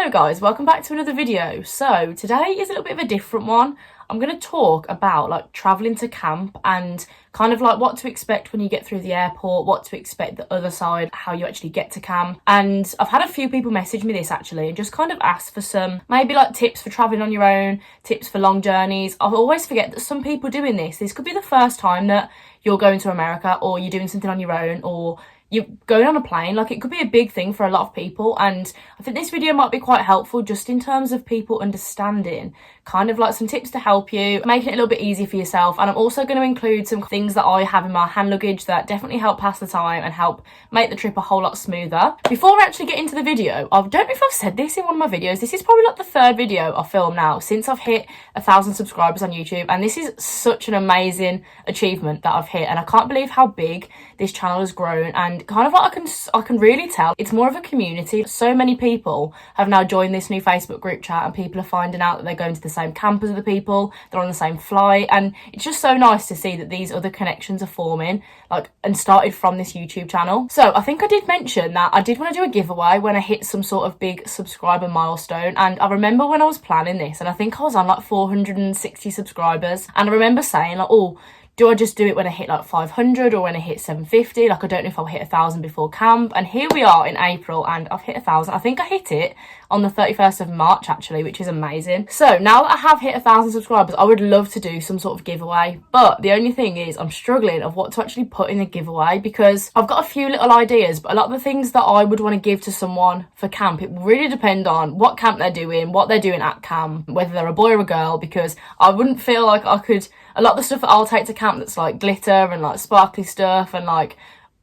Hello guys, welcome back to another video. So today is a little bit of a different one. I'm going to talk about like traveling to camp and kind of like what to expect when you get through the airport, what to expect the other side, how you actually get to camp. And I've had a few people message me this actually and just kind of ask for some maybe like tips for traveling on your own, tips for long journeys. I always forget that some people doing this could be the first time that you're going to America, or you're doing something on your own, or you're going on a plane. Like, it could be a big thing for a lot of people, and I think this video might be quite helpful just in terms of people understanding kind of like some tips to help you, making it a little bit easier for yourself. And I'm also going to include some things that I have in my hand luggage that definitely help pass the time and help make the trip a whole lot smoother. Before I actually get into the video, I don't know if I've said this in one of my videos, this is probably like the third video I've filmed now since I've hit 1,000 subscribers on YouTube, and this is such an amazing achievement that I've hit, and I can't believe how big this channel has grown. And kind of like I can really tell it's more of a community. So many people have now joined this new Facebook group chat, and people are finding out that they're going to the same camp as other people, they're on the same flight, and it's just so nice to see that these other connections are forming, like, and started from this YouTube channel. So I think I did mention that I did want to do a giveaway when I hit some sort of big subscriber milestone, and I remember when I was planning this, and I think I was on like 460 subscribers, and I remember saying like, oh, do I just do it when I hit like 500 or when I hit 750? Like, I don't know if I'll hit 1,000 before camp. And here we are in April and I've hit 1,000. I think I hit it on the 31st of March actually, which is amazing. So now that I have hit 1,000 subscribers, I would love to do some sort of giveaway. But the only thing is I'm struggling of what to actually put in the giveaway, because I've got a few little ideas, but a lot of the things that I would want to give to someone for camp, it will really depend on what camp they're doing, what they're doing at camp, whether they're a boy or a girl, because I wouldn't feel like I could, a lot of the stuff that I'll take to camp that's like glitter and like sparkly stuff and like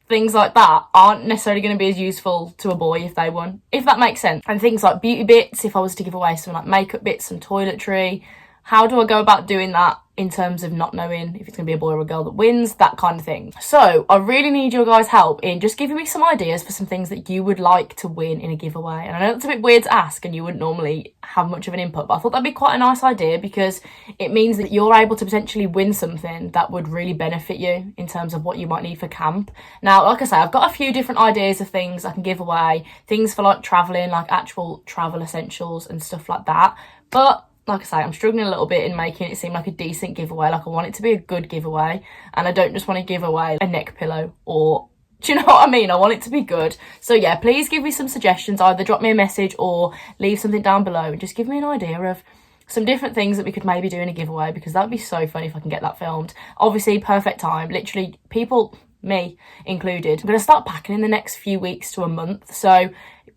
things like that aren't necessarily going to be as useful to a boy if they won, if that makes sense. And things like beauty bits, if I was to give away some like makeup bits, some toiletry, how do I go about doing that in terms of not knowing if it's going to be a boy or a girl that wins, that kind of thing. So I really need your guys' help in just giving me some ideas for some things that you would like to win in a giveaway. And I know it's a bit weird to ask and you wouldn't normally have much of an input, but I thought that'd be quite a nice idea, because it means that you're able to potentially win something that would really benefit you in terms of what you might need for camp. Now, like I say, I've got a few different ideas of things I can give away, things for like traveling, like actual travel essentials and stuff like that. But like I say, I'm struggling a little bit in making it seem like a decent giveaway. Like, I want it to be a good giveaway, and I don't just want to give away a neck pillow, or, do you know what I mean? I want it to be good. So yeah, please give me some suggestions. Either drop me a message or leave something down below and just give me an idea of some different things that we could maybe do in a giveaway, because that would be so fun if I can get that filmed. Obviously, perfect time. Literally, people, me included, I'm going to start packing in the next few weeks to a month. So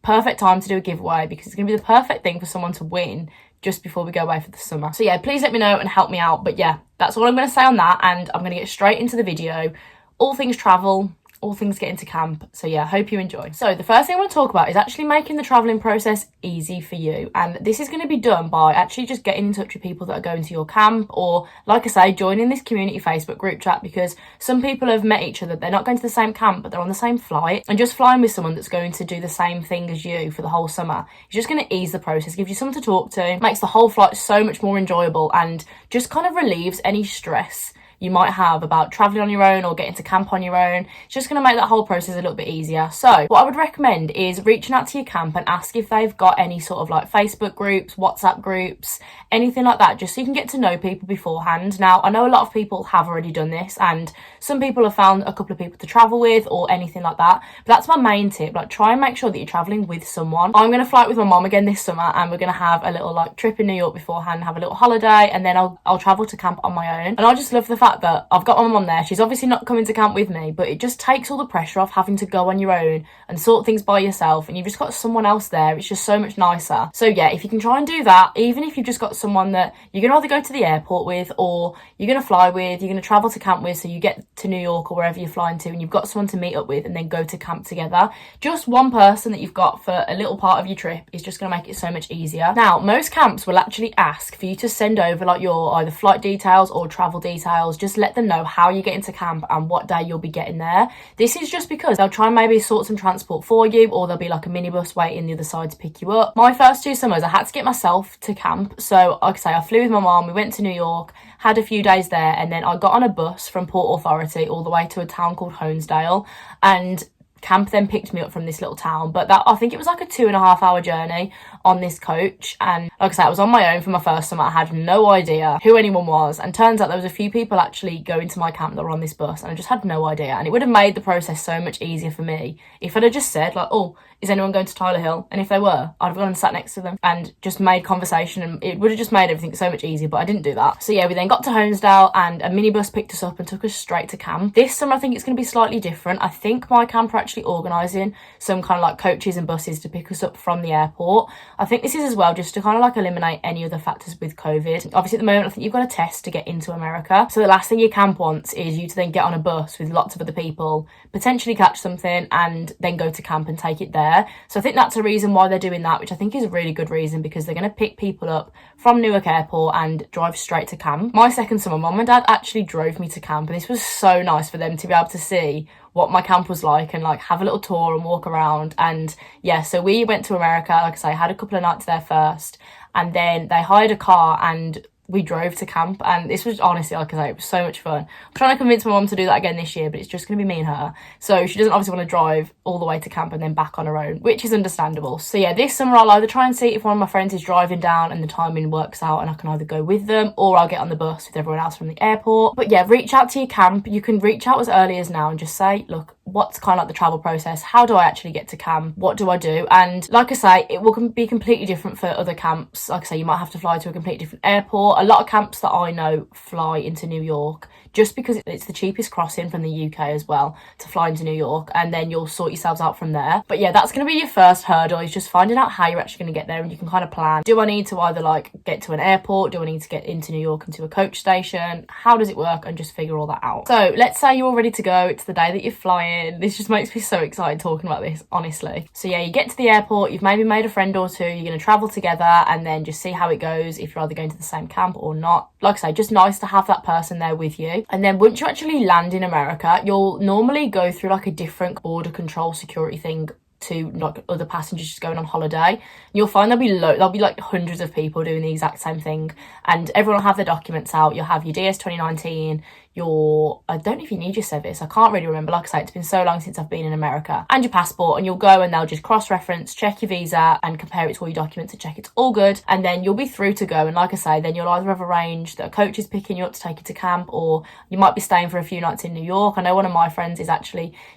perfect time to do a giveaway, because it's going to be the perfect thing for someone to win just before we go away for the summer. So yeah, please let me know and help me out. But yeah, that's all I'm going to say on that, and I'm going to get straight into the video. All things travel, all things get into camp. So yeah, hope you enjoy. So the first thing I want to talk about is actually making the traveling process easy for you. And this is going to be done by actually just getting in touch with people that are going to your camp, or like I say, joining this community Facebook group chat, because some people have met each other. They're not going to the same camp, but they're on the same flight, and just flying with someone that's going to do the same thing as you for the whole summer is just going to ease the process, gives you someone to talk to, makes the whole flight so much more enjoyable, and just kind of relieves any stress you might have about traveling on your own or getting to camp on your own. It's just going to make that whole process a little bit easier. So what I would recommend is reaching out to your camp and ask if they've got any sort of like Facebook groups, WhatsApp groups, anything like that, just so you can get to know people beforehand. Now, I know a lot of people have already done this, and some people have found a couple of people to travel with or anything like that. But that's my main tip. Like, try and make sure that you're traveling with someone. I'm going to fly with my mom again this summer, and we're going to have a little like trip in New York beforehand, have a little holiday, and then I'll travel to camp on my own. And I just love the fact that I've got my mum there. She's obviously not coming to camp with me, but it just takes all the pressure off having to go on your own and sort things by yourself, and you've just got someone else there. It's just so much nicer. So yeah, if you can try and do that, even if you've just got someone that you're going to either go to the airport with, or you're going to fly with, you're going to travel to camp with, so you get to New York or wherever you're flying to, and you've got someone to meet up with and then go to camp together. Just one person that you've got for a little part of your trip is just going to make it so much easier. Now, most camps will actually ask for you to send over like your either flight details or travel details. Just let them know how you get into camp and what day you'll be getting there. This is just because they'll try and maybe sort some transport for you, or there'll be like a minibus waiting the other side to pick you up. My first 2 summers, I had to get myself to camp. So like I say, I flew with my mom, we went to New York, had a few days there, and then I got on a bus from Port Authority all the way to a town called Honesdale, and camp then picked me up from this little town. But that, I think it was like a 2.5 hour journey. on this coach. And like I said, I was on my own for my first summer. I had no idea who anyone was, and turns out there was a few people actually going to my camp that were on this bus, and I just had no idea. And it would have made the process so much easier for me if I'd have just said like, oh, is anyone going to Tyler Hill? And if they were, I'd have gone and sat next to them and just made conversation, and it would have just made everything so much easier, but I didn't do that. So yeah, we then got to Honesdale and a minibus picked us up and took us straight to camp. This summer I think it's going to be slightly different. I think my camp are actually organising some kind of like coaches and buses to pick us up from the airport. I think this is as well just to kind of like eliminate any other factors with COVID. Obviously at the moment I think you've got a test to get into America, so the last thing your camp wants is you to then get on a bus with lots of other people, potentially catch something, and then go to camp and take it there. So I think that's a reason why they're doing that, which I think is a really good reason, because they're going to pick people up from Newark Airport and drive straight to camp. My second summer, mum and dad actually drove me to camp, and this was so nice for them to be able to see what my camp was like and like have a little tour and walk around. And yeah, so we went to America, like I say, had a couple of nights there first, and then they hired a car and we drove to camp, and this was honestly, like I say, it was so much fun. I'm trying to convince my mum to do that again this year, but it's just going to be me and her. So she doesn't obviously want to drive all the way to camp and then back on her own, which is understandable. So yeah, this summer I'll either try and see if one of my friends is driving down and the timing works out and I can either go with them, or I'll get on the bus with everyone else from the airport. But yeah, reach out to your camp. You can reach out as early as now and just say, look, what's kind of like the travel process? How do I actually get to camp? What do I do? And like I say, it will be completely different for other camps. Like I say, you might have to fly to a completely different airport. A lot of camps that I know fly into New York just because it's the cheapest crossing from the UK as well to fly into New York, and then you'll sort yourselves out from there. But yeah, that's going to be your first hurdle, is just finding out how you're actually going to get there, and you can kind of plan. Do I need to either like get to an airport? Do I need to get into New York into a coach station? How does it work? And just figure all that out. So let's say you're all ready to go. It's the day that you're flying. This just makes me so excited talking about this, honestly. So yeah, you get to the airport, you've maybe made a friend or two, you're going to travel together and then just see how it goes, if you're either going to the same camp or not. Like I say, just nice to have that person there with you. And then once you actually land in America, you'll normally go through like a different border control security thing to like other passengers just going on holiday. You'll find there'll be like hundreds of people doing the exact same thing, and everyone will have their documents out. You'll have your DS 2019, I don't know if you need your service, I can't really remember, like I say, it's been so long since I've been in America, and your passport, and you'll go and they'll just cross-reference, check your visa and compare it to all your documents and check it's all good, and then you'll be through to go. And like I say, then you'll either have arranged that a coach is picking you up to take you to camp, or you might be staying for a few nights in New York. I know one of my friends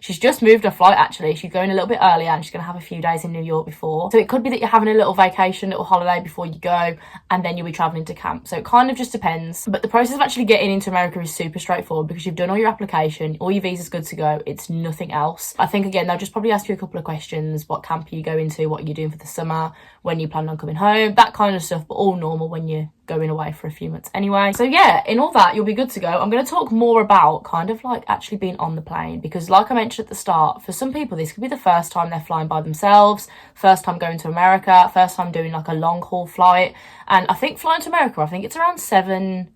she's just moved her flight actually, she's going a little bit earlier and she's going to have a few days in New York before, so it could be that you're having a little vacation, little holiday before you go, and then you'll be traveling to camp. So it kind of just depends, but the process of actually getting into America is super straightforward because you've done all your application, all your visa's good to go. It's nothing else. I think again they'll just probably ask you a couple of questions: what camp are you going to, what are you doing for the summer, when you plan on coming home, that kind of stuff, but all normal when you're going away for a few months anyway. So yeah, in all that, you'll be good to go. I'm going to talk more about kind of like actually being on the plane, because like I mentioned at the start, for some people this could be the first time they're flying by themselves, first time going to America, first time doing like a long haul flight. And I think flying to America, I think it's around 7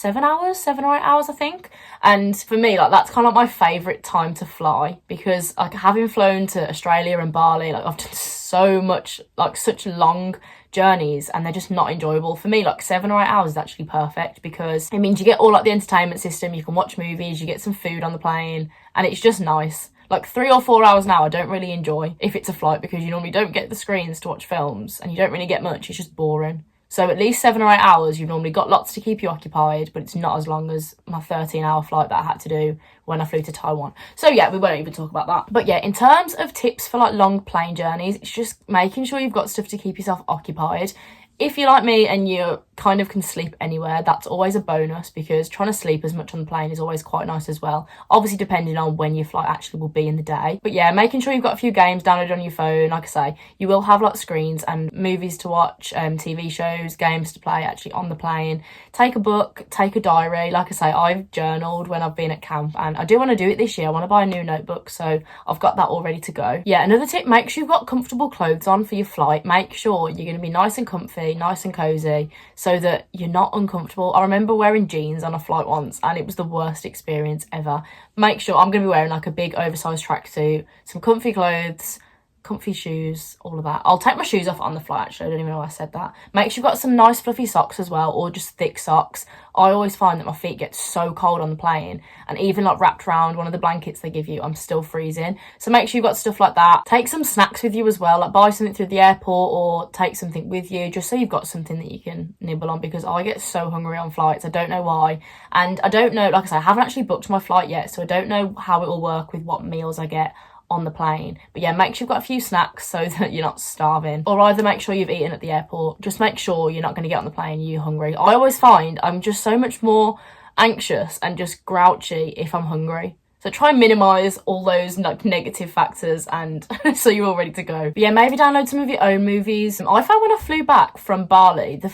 or 8 hours, I think. And for me, like, that's kind of like my favourite time to fly, because like having flown to Australia and Bali, like I've done so much, like such long journeys, and they're just not enjoyable. For me, like 7 or 8 hours is actually perfect, because it means you get all like the entertainment system, you can watch movies, you get some food on the plane, and it's just nice. Like 3 or 4 hours now I don't really enjoy if it's a flight, because you normally don't get the screens to watch films and you don't really get much, it's just boring. So at least 7 or 8 hours, you've normally got lots to keep you occupied, but it's not as long as my 13-hour flight that I had to do when I flew to Taiwan. So yeah, we won't even talk about that. But yeah, in terms of tips for like long plane journeys, it's just making sure you've got stuff to keep yourself occupied. If you're like me and you kind of can sleep anywhere, that's always a bonus, because trying to sleep as much on the plane is always quite nice as well. Obviously depending on when your flight actually will be in the day. But yeah, making sure you've got a few games downloaded on your phone. Like I say, you will have like screens and movies to watch, TV shows, games to play actually on the plane. Take a book, take a diary. Like I say, I've journaled when I've been at camp, and I do want to do it this year. I want to buy a new notebook, so I've got that all ready to go. Yeah, another tip, make sure you've got comfortable clothes on for your flight. Make sure you're going to be nice and comfy, nice and cozy, so that you're not uncomfortable. I remember wearing jeans on a flight once and it was the worst experience ever. Make sure I'm going to be wearing like a big oversized tracksuit, some comfy clothes, comfy shoes, all of that. I'll take my shoes off on the flight, actually. I don't even know why I said that. Make sure you've got some nice fluffy socks as well, or just thick socks. I always find that my feet get so cold on the plane, and even like wrapped around one of the blankets they give you, I'm still freezing. So make sure you've got stuff like that. Take some snacks with you as well, like buy something through the airport or take something with you, just so you've got something that you can nibble on, because I get so hungry on flights. I don't know why. And I don't know, like I say, I haven't actually booked my flight yet, so I don't know how it will work with what meals I get on the plane. But yeah, make sure you've got a few snacks so that you're not starving, or either make sure you've eaten at the airport. Just make sure you're not going to get on the plane and you're hungry. I always find I'm just so much more anxious and just grouchy if I'm hungry. So try and minimise all those like negative factors, and so you're all ready to go. But yeah, maybe download some of your own movies. I found when I flew back from Bali, the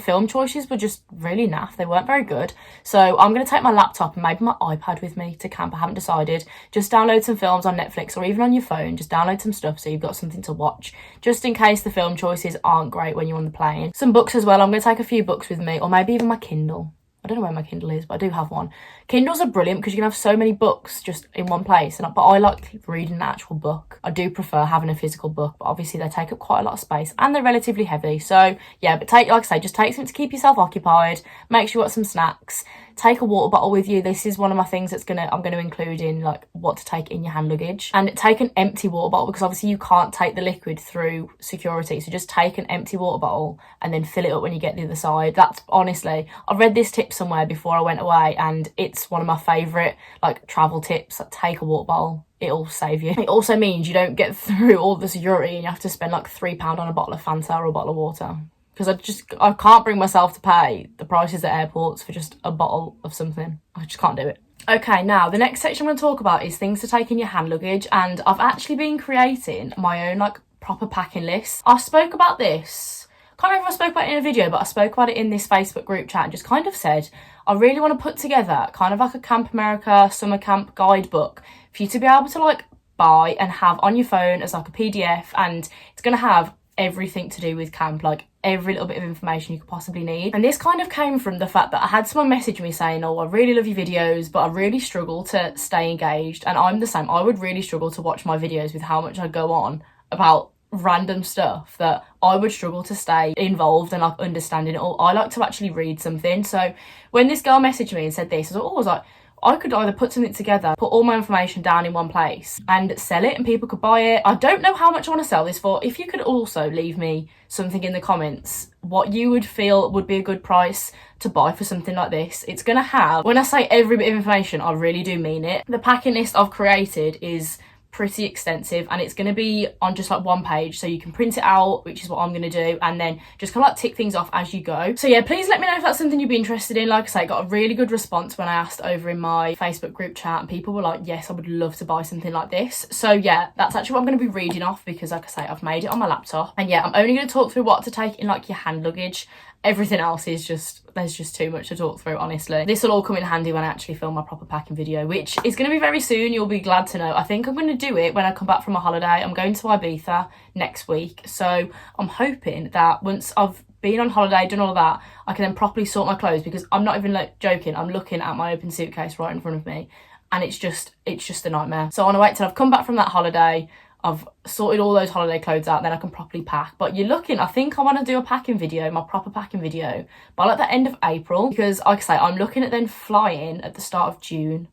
film choices were just really naff. They weren't very good. So I'm going to take my laptop and maybe my iPad with me to camp. I haven't decided. Just download some films on Netflix or even on your phone. Just download some stuff so you've got something to watch, just in case the film choices aren't great when you're on the plane. Some books as well. I'm going to take a few books with me, or maybe even my Kindle. I don't know where my Kindle is, but I do have one. Kindles are brilliant because you can have so many books just in one place. But I like reading an actual book. I do prefer having a physical book, but obviously they take up quite a lot of space and they're relatively heavy. So yeah, but like I say, just take something to keep yourself occupied. Make sure you got some snacks. Take a water bottle with you. This is one of my things I'm going to include in like what to take in your hand luggage. And take an empty water bottle, because obviously you can't take the liquid through security. So just take an empty water bottle and then fill it up when you get to the other side. That's honestly, I read this tip somewhere before I went away, and it's one of my favourite like travel tips. Like, take a water bottle. It'll save you. It also means you don't get through all the security and you have to spend like £3 on a bottle of Fanta or a bottle of water. Because I can't bring myself to pay the prices at airports for just a bottle of something. I just can't do it. Okay, now the next section I'm going to talk about is things to take in your hand luggage, and I've actually been creating my own like proper packing list. I spoke about this, can't remember if I spoke about it in a video, but I spoke about it in this Facebook group chat and just kind of said I really want to put together kind of like a Camp America summer camp guidebook for you to be able to like buy and have on your phone as like a PDF, and it's going to have everything to do with camp, like every little bit of information you could possibly need. And this kind of came from the fact that I had someone message me saying, oh, I really love your videos, but I really struggle to stay engaged. And I'm the same. I would really struggle to watch my videos with how much I go on about random stuff, that I would struggle to stay involved and like understanding it all. I like to actually read something. So when this girl messaged me and said this, I was like, I could either put something together, put all my information down in one place and sell it and people could buy it. I don't know how much I want to sell this for. If you could also leave me something in the comments, what you would feel would be a good price to buy for something like this. It's going to have, when I say every bit of information, I really do mean it. The packing list I've created is pretty extensive, and it's going to be on just like one page, so you can print it out, which is what I'm going to do, and then just kind of like tick things off as you go. So yeah, please let me know if that's something you'd be interested in. Like I say, I got a really good response when I asked over in my Facebook group chat, and people were like, yes, I would love to buy something like this. So yeah, that's actually what I'm going to be reading off, because like I say, I've made it on my laptop. And yeah, I'm only going to talk through what to take in like your hand luggage. Everything else is there's just too much to talk through, honestly. This will all come in handy when I actually film my proper packing video, which is going to be very soon. You'll be glad to know. I think I'm going to do it when I come back from a holiday. I'm going to Ibiza next week. So I'm hoping that once I've been on holiday, done all of that, I can then properly sort my clothes, because I'm not even like joking. I'm looking at my open suitcase right in front of me, and it's just a nightmare. So I want to wait till I've come back from that holiday, I've sorted all those holiday clothes out, then I can properly pack. But you're looking, I think I want to do a packing video, my proper packing video, by like the end of April, because like I say, I'm looking at then flying at the start of June.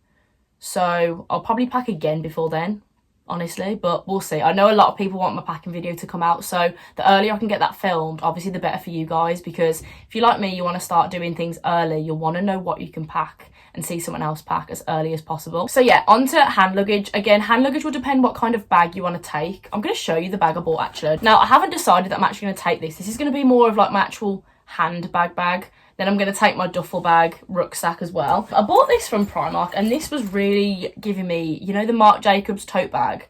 So I'll probably pack again before then, honestly, but we'll see. I know a lot of people want my packing video to come out, so the earlier I can get that filmed, obviously the better for you guys, because if you're like me, you want to start doing things early, you'll want to know what you can pack and see someone else pack as early as possible. So yeah, onto hand luggage. Again, hand luggage will depend what kind of bag you want to take. I'm going to show you the bag I bought actually. Now, I haven't decided that I'm actually going to take this. This is going to be more of like my actual handbag bag. Then I'm going to take my duffel bag, rucksack as well. I bought this from Primark, and this was really giving me, you know, the Marc Jacobs tote bag?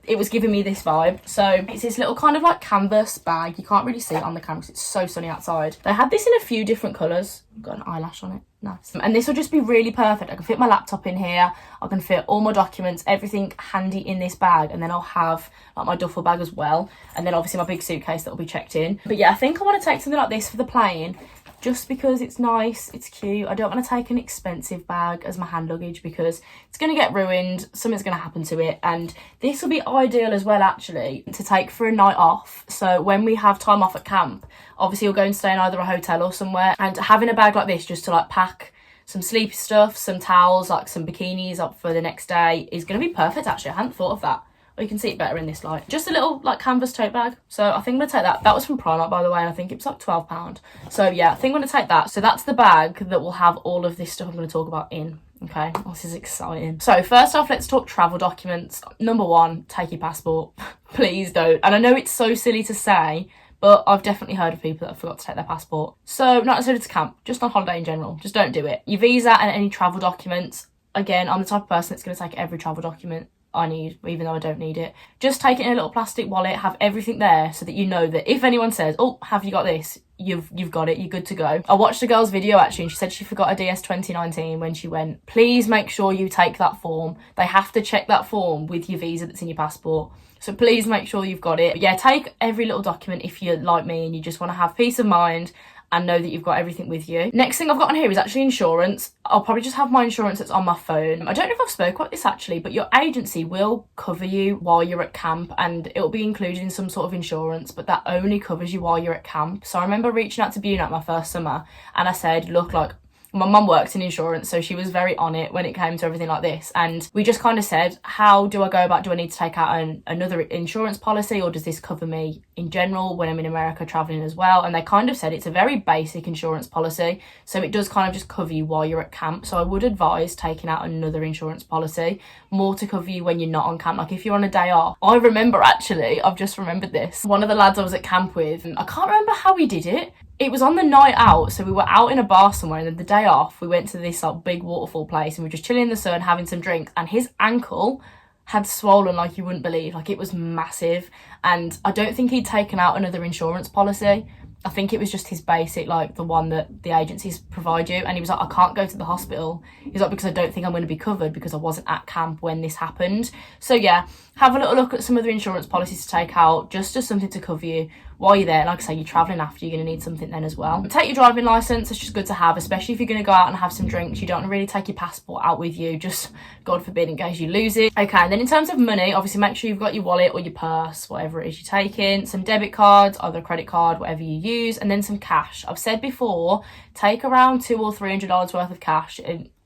It was giving me this vibe. So it's this little kind of like canvas bag. You can't really see it on the camera because it's so sunny outside. They had this in a few different colours. Got an eyelash on it. Nice. And this will just be really perfect. I can fit my laptop in here. I can fit all my documents, everything handy in this bag. And then I'll have like my duffel bag as well. And then obviously my big suitcase that will be checked in. But yeah, I think I want to take something like this for the plane. just because it's nice, it's cute. I don't want to take an expensive bag as my hand luggage because it's going to get ruined, something's going to happen to it. And this will be ideal as well, actually, to take for a night off. So when we have time off at camp, obviously you'll go and stay in either a hotel or somewhere, and having a bag like this just to like pack some sleepy stuff, some towels, like some bikinis up for the next day is going to be perfect. Actually, I hadn't thought of that. Or you can see it better in this light. Just a little like canvas tote bag. So I think I'm gonna take that. That was from Primark, by the way, and I think it was like £12. So yeah, I think I'm gonna take that. So that's the bag that will have all of this stuff I'm gonna talk about in. Okay, this is exciting. So first off, let's talk travel documents. Number one, take your passport. Please don't. And I know it's so silly to say, but I've definitely heard of people that forgot to take their passport. So not necessarily to camp, just on holiday in general. Just don't do it. Your visa and any travel documents. Again, I'm the type of person that's gonna take every travel document I need, even though I don't need it. Just take it in a little plastic wallet, have everything there so that you know that if anyone says, oh, have you got this? You've got it, you're good to go. I watched a girl's video actually and she said she forgot a DS 2019 when she went. Please make sure you take that form. They have to check that form with your visa that's in your passport. So please make sure you've got it. But yeah, take every little document if you're like me and you just want to have peace of mind and know that you've got everything with you. Next thing I've got on here is actually insurance. I'll probably just have my insurance that's on my phone. I don't know if I've spoke about this actually, but your agency will cover you while you're at camp and it'll be included in some sort of insurance, but that only covers you while you're at camp. So I remember reaching out to Bunat my first summer and I said, look, like, my mum works in insurance, so she was very on it when it came to everything like this. And we just kind of said, how do I go about, do I need to take out another insurance policy, or does this cover me in general when I'm in America traveling as well? And they kind of said it's a very basic insurance policy, so it does kind of just cover you while you're at camp. So I would advise taking out another insurance policy, more to cover you when you're not on camp. Like if you're on a day off. I remember actually, I've just remembered this. One of the lads I was at camp with, I can't remember how we did it. It was on the night out, so we were out in a bar somewhere, and then the day off we went to this like big waterfall place and we were just chilling in the sun having some drinks, and his ankle had swollen like you wouldn't believe. Like it was massive, and I don't think he'd taken out another insurance policy. I think it was just his basic, like the one that the agencies provide you. And he was like, I can't go to the hospital. He's like, because I don't think I'm going to be covered because I wasn't at camp when this happened. So yeah, have a little look at some of the insurance policies to take out, just as something to cover you while you're there. Like I say, you're travelling after, you're going to need something then as well. Take your driving licence, it's just good to have, especially if you're going to go out and have some drinks. You don't want to really take your passport out with you, just God forbid in case you lose it. Okay, and then in terms of money, obviously make sure you've got your wallet or your purse, whatever it is you're taking, some debit cards, either a credit card, whatever you use, and then some cash. I've said before, take around $200 or $300 worth of cash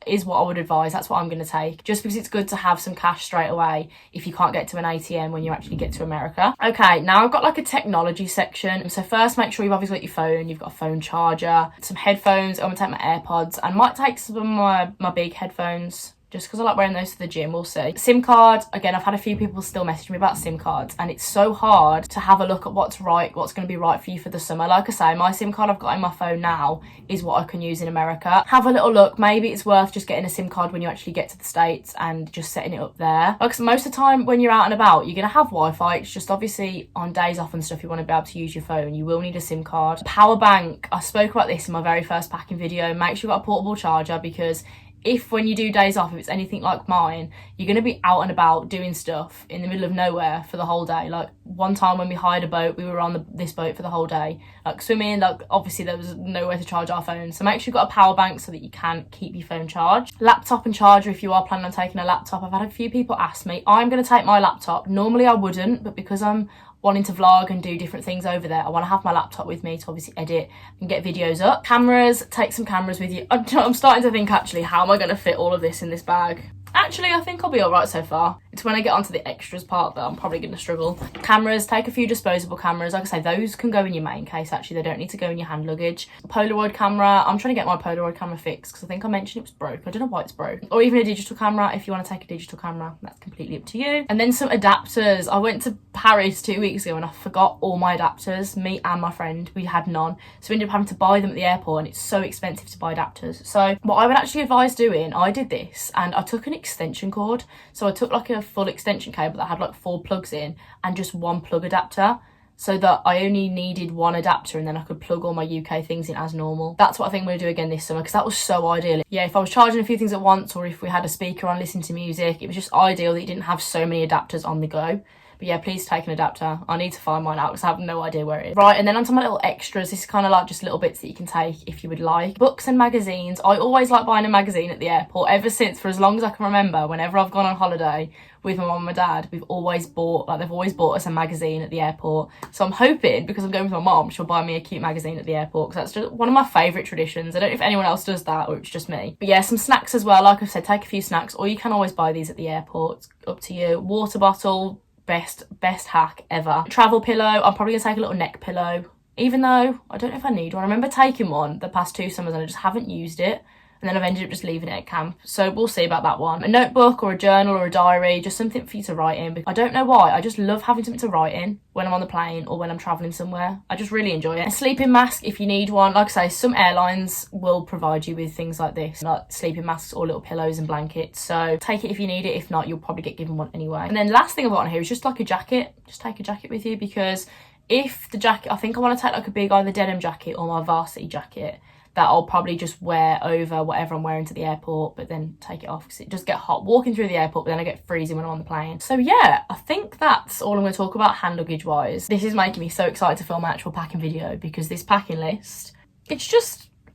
is what I would advise. That's what I'm going to take, just because it's good to have some cash straight away if you can't get to an ATM when you actually get to America. Okay, now I've got like a technology section. So first, make sure you've obviously got your phone, you've got a phone charger, some headphones. I'm going to take my AirPods and might take some of my big headphones, just because I like wearing those to the gym, we'll see. SIM card, again, I've had a few people still message me about SIM cards, and it's so hard to have a look at what's going to be right for you for the summer. Like I say, my SIM card I've got in my phone now is what I can use in America. Have a little look, maybe it's worth just getting a SIM card when you actually get to the States and just setting it up there. Like most of the time when you're out and about, you're going to have Wi-Fi. It's just obviously on days off and stuff, you want to be able to use your phone, you will need a SIM card. Power bank, I spoke about this in my very first packing video. Make sure you've got a portable charger, because if when you do days off, if it's anything like mine, you're going to be out and about doing stuff in the middle of nowhere for the whole day. Like one time when we hired a boat, we were on this boat for the whole day, like swimming, like obviously there was nowhere to charge our phones. So make sure you've got a power bank so that you can keep your phone charged. Laptop and charger, if you are planning on taking a laptop. I've had a few people ask me. I'm going to take my laptop. Normally I wouldn't, but because I'm wanting to vlog and do different things over there, I want to have my laptop with me to obviously edit and get videos up. Cameras, take some cameras with you. I'm starting to think actually, how am I going to fit all of this in this bag? Actually, I think I'll be all right so far. It's when I get onto the extras part that I'm probably going to struggle. Cameras, take a few disposable cameras. Like I say, those can go in your main case, actually. They don't need to go in your hand luggage. Polaroid camera. I'm trying to get my Polaroid camera fixed because I think I mentioned it was broke. I don't know why it's broke. Or even a digital camera. If you want to take a digital camera, that's completely up to you. And then some adapters. I went to Paris 2 weeks ago and I forgot all my adapters. Me and my friend, we had none. So we ended up having to buy them at the airport, and it's so expensive to buy adapters. So what I would actually advise doing, I did this and I took an extension cord. So I took like a full extension cable that had like 4 plugs in and just 1 plug adapter, so that I only needed 1 adapter and then I could plug all my UK things in as normal. That's what I think I'm going to do again this summer, because that was so ideal. Yeah, if I was charging a few things at once, or if we had a speaker on listening to music, it was just ideal that you didn't have so many adapters on the go. But yeah, please take an adapter. I need to find mine out because I have no idea where it is. Right, and then onto my little extras. This is kind of like just little bits that you can take if you would like. Books and magazines. I always like buying a magazine at the airport ever since, for as long as I can remember. Whenever I've gone on holiday with my mum and my dad, we've always bought, like they've always bought us a magazine at the airport. So I'm hoping, because I'm going with my mum, she'll buy me a cute magazine at the airport, because that's just one of my favourite traditions. I don't know if anyone else does that or it's just me. But yeah, some snacks as well. Like I said, take a few snacks, or you can always buy these at the airport. It's up to you. Water bottle, best hack ever. Travel pillow. I'm probably gonna take a little neck pillow, even though I don't know if I need one. I remember taking one the past 2 summers and I just haven't used it, and then I've ended up just leaving it at camp, so we'll see about that one. A notebook or a journal or a diary, just something for you to write in. I don't know why, I just love having something to write in when I'm on the plane or when I'm travelling somewhere. I just really enjoy it. A sleeping mask if you need one. Like I say, some airlines will provide you with things like this, like sleeping masks or little pillows and blankets, so take it if you need it. If not, you'll probably get given one anyway. And then last thing I've got on here is just like a jacket. Just take a jacket with you, because if the jacket, I think I want to take like a big either denim jacket or my varsity jacket that I'll probably just wear over whatever I'm wearing to the airport, but then take it off because it does get hot walking through the airport, but then I get freezing when I'm on the plane. So yeah, I think that's all I'm going to talk about hand luggage wise. This is making me so excited to film an actual packing video, because this packing list,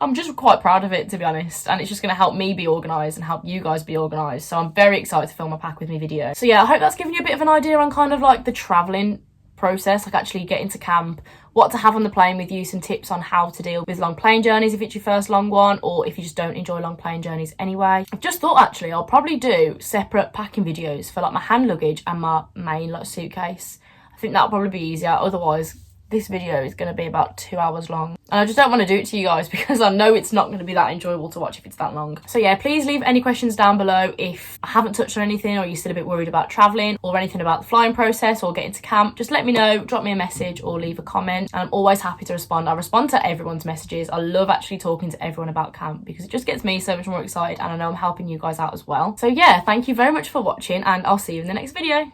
I'm just quite proud of it, to be honest, and it's just going to help me be organised and help you guys be organised. So I'm very excited to film a pack with me video. So yeah, I hope that's given you a bit of an idea on kind of like the travelling process, like actually getting to camp, what to have on the plane with you, some tips on how to deal with long plane journeys if it's your first long one, or if you just don't enjoy long plane journeys anyway. I've just thought actually I'll probably do separate packing videos for like my hand luggage and my main like suitcase. I think that'll probably be easier, otherwise this video is going to be about 2 hours long, and I just don't want to do it to you guys because I know it's not going to be that enjoyable to watch if it's that long. So yeah, please leave any questions down below if I haven't touched on anything, or you're still a bit worried about travelling or anything about the flying process or getting to camp. Just let me know, drop me a message or leave a comment, and I'm always happy to respond. I respond to everyone's messages. I love actually talking to everyone about camp because it just gets me so much more excited, and I know I'm helping you guys out as well. So yeah, thank you very much for watching, and I'll see you in the next video.